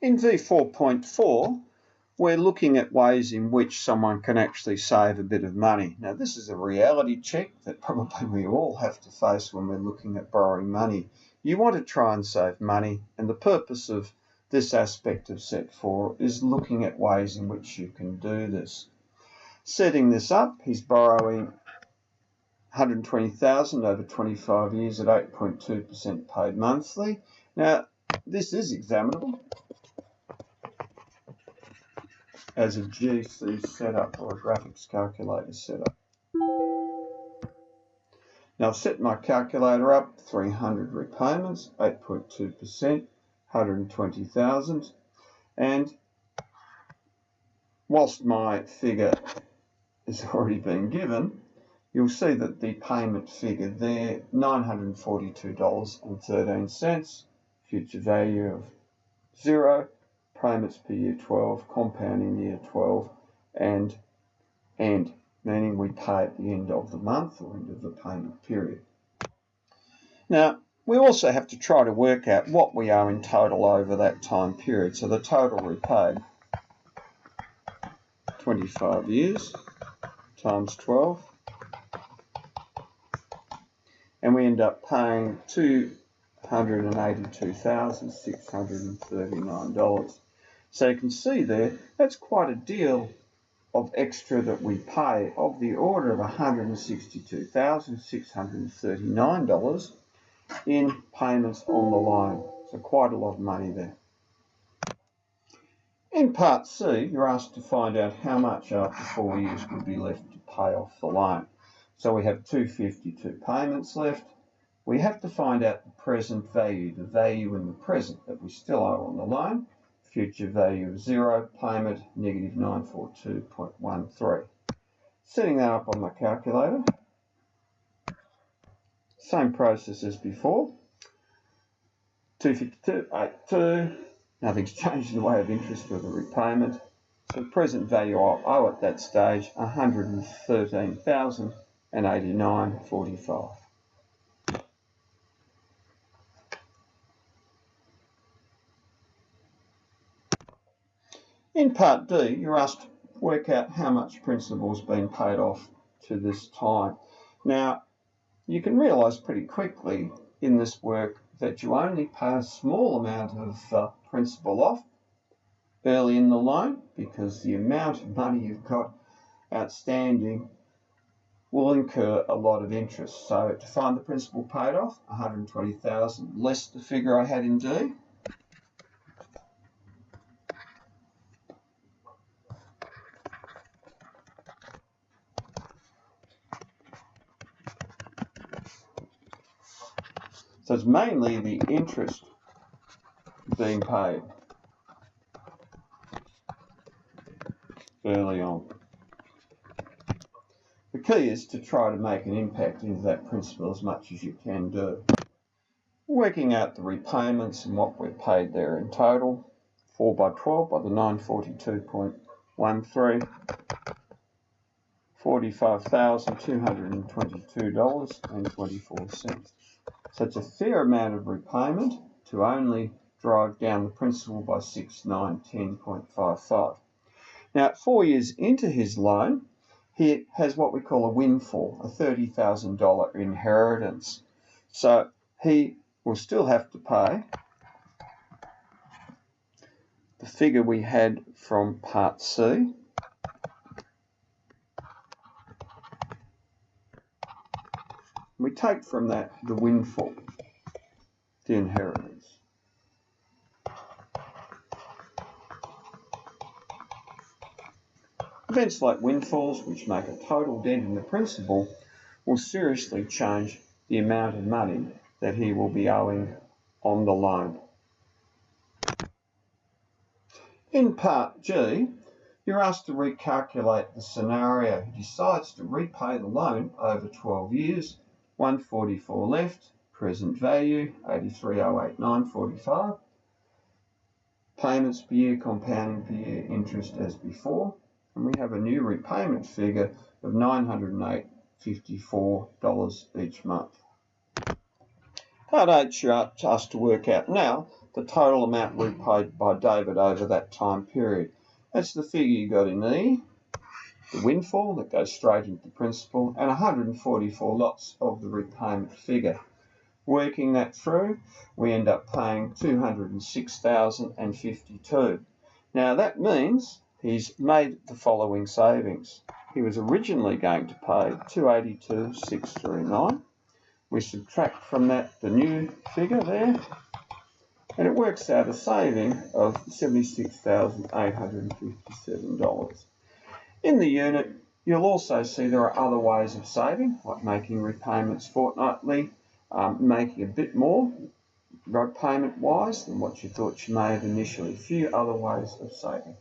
In V4.4, we're looking at ways in which someone can actually save a bit of money. Now, this is a reality check that probably we all have to face when we're looking at borrowing money. You want to try and save money, and the purpose of this aspect of set 4 is looking at ways in which you can do this. Setting this up, he's borrowing $120,000 over 25 years at 8.2% paid monthly. Now, this is examinable as a GC setup or a graphics calculator setup. Now I've set my calculator up, 300 repayments, 8.2%, 120,000, and whilst my figure has already been given, you'll see that the payment figure there, $942.13, future value of 0, payments per year 12, compounding year 12, and meaning we pay at the end of the month or end of the payment period. Now, we also have to try to work out what we owe in total over that time period. So the total repaid, 25 years times 12, and we end up paying $282,639. So you can see there, that's quite a deal of extra that we pay, of the order of $162,639 in payments on the loan. So quite a lot of money there. In Part C, you're asked to find out how much after 4 years would be left to pay off the loan. So we have 252 payments left. We have to find out the present value, the value in the present that we still owe on the loan. Future value of 0, payment negative 942.13. Setting that up on my calculator. Same process as before. 252.82. Nothing's changed in the way of interest or the repayment. So the present value I owe at that stage, $113,089.45. In Part D, you're asked to work out how much principal has been paid off to this time. Now, you can realise pretty quickly in this work that you only pay a small amount of principal off early in the loan, because the amount of money you've got outstanding will incur a lot of interest. So to find the principal paid off, $120,000 less the figure I had in D. So it's mainly the interest being paid early on. The key is to try to make an impact into that principal as much as you can do. Working out the repayments and what we've paid there in total, 4 by 12 by the 942.13, $45,222.24. So it's a fair amount of repayment to only drive down the principal by 6, 9, 10.55. Now, 4 years into his loan, he has what we call a windfall, a $30,000 inheritance. So he will still have to pay the figure we had from Part C. We take from that the windfall, the inheritance. Events like windfalls, which make a total dent in the principal, will seriously change the amount of money that he will be owing on the loan. In Part G, you're asked to recalculate the scenario. He decides to repay the loan over 12 years, 144 left, present value, 83,089.45. Payments per year, compounding per year, interest as before. And we have a new repayment figure of $908.54 each month. Part H, you're asked to work out now the total amount repaid by David over that time period. That's the figure you got in E, the windfall that goes straight into the principal, and 144 lots of the repayment figure. Working that through, we end up paying $206,052. Now that means he's made the following savings. He was originally going to pay $282,639. We subtract from that the new figure there, and it works out a saving of $76,857. In the unit, you'll also see there are other ways of saving, like making repayments fortnightly, making a bit more repayment-wise than what you thought you may have initially. A few other ways of saving.